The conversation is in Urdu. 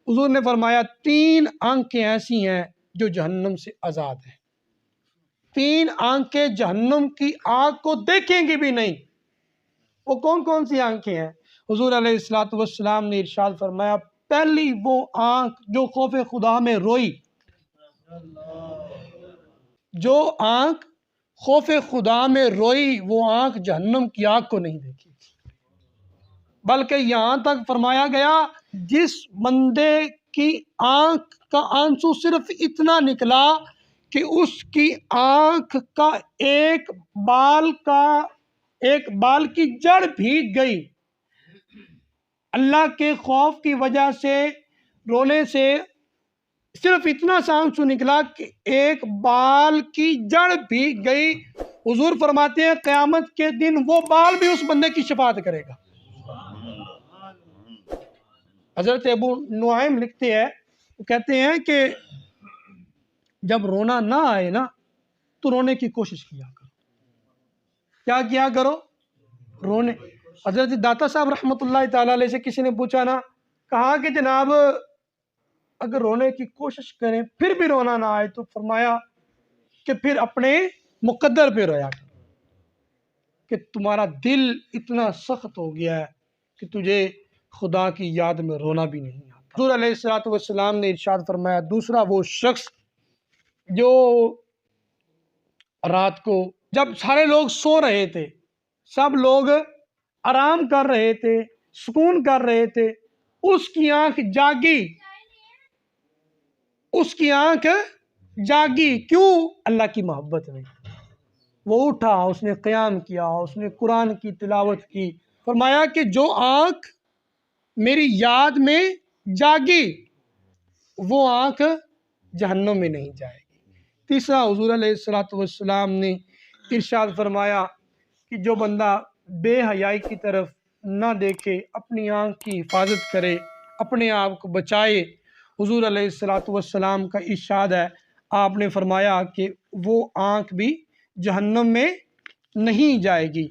حضور نے فرمایا 3 آنکھیں ایسی ہیں جو جہنم سے آزاد ہیں، 3 آنکھیں جہنم کی آگ کو دیکھیں گی بھی نہیں۔ وہ کون کون سی آنکھیں ہیں؟ حضور علیہ السلام نے ارشاد فرمایا پہلی وہ آنکھ جو خوف خدا میں روئی، جو آنکھ خوف خدا میں روئی وہ آنکھ جہنم کی آگ کو نہیں دیکھی، بلکہ یہاں تک فرمایا گیا جس بندے کی آنکھ کا آنسو صرف اتنا نکلا کہ اس کی آنکھ کا ایک بال کی جڑ بھیگ گئی، اللہ کے خوف کی وجہ سے رونے سے صرف اتنا سا آنسو نکلا کہ ایک بال کی جڑ بھیگ گئی، حضور فرماتے ہیں قیامت کے دن وہ بال بھی اس بندے کی شفاعت کرے گا۔ حضرت ابو نعیم لکھتے ہیں، وہ کہتے ہیں کہ جب رونا نہ آئے نا تو رونے کی کوشش کیا کرو۔ کیا کیا کرو؟ رونے۔ حضرت داتا صاحب رحمۃ اللہ تعالیٰ علیہ سے کسی نے پوچھا نا، کہا کہ جناب اگر رونے کی کوشش کریں پھر بھی رونا نہ آئے تو فرمایا کہ پھر اپنے مقدر پہ رویا کرو، کہ تمہارا دل اتنا سخت ہو گیا ہے کہ تجھے خدا کی یاد میں رونا بھی نہیں آتا۔ حضور علیہ السلام نے ارشاد فرمایا دوسرا وہ شخص جو رات کو جب سارے لوگ سو رہے تھے، سب لوگ آرام کر رہے تھے، سکون کر رہے تھے، اس کی آنکھ جاگی، اس کی آنکھ جاگی، کیوں؟ اللہ کی محبت میں وہ اٹھا، اس نے قیام کیا، اس نے قرآن کی تلاوت کی، فرمایا کہ جو آنکھ میری یاد میں جاگی وہ آنکھ جہنم میں نہیں جائے گی۔ تیسرا حضور علیہ السلام نے ارشاد فرمایا کہ جو بندہ بے حیائی کی طرف نہ دیکھے، اپنی آنکھ کی حفاظت کرے، اپنے آپ کو بچائے، حضور علیہ السلام کا ارشاد ہے، آپ نے فرمایا کہ وہ آنکھ بھی جہنم میں نہیں جائے گی۔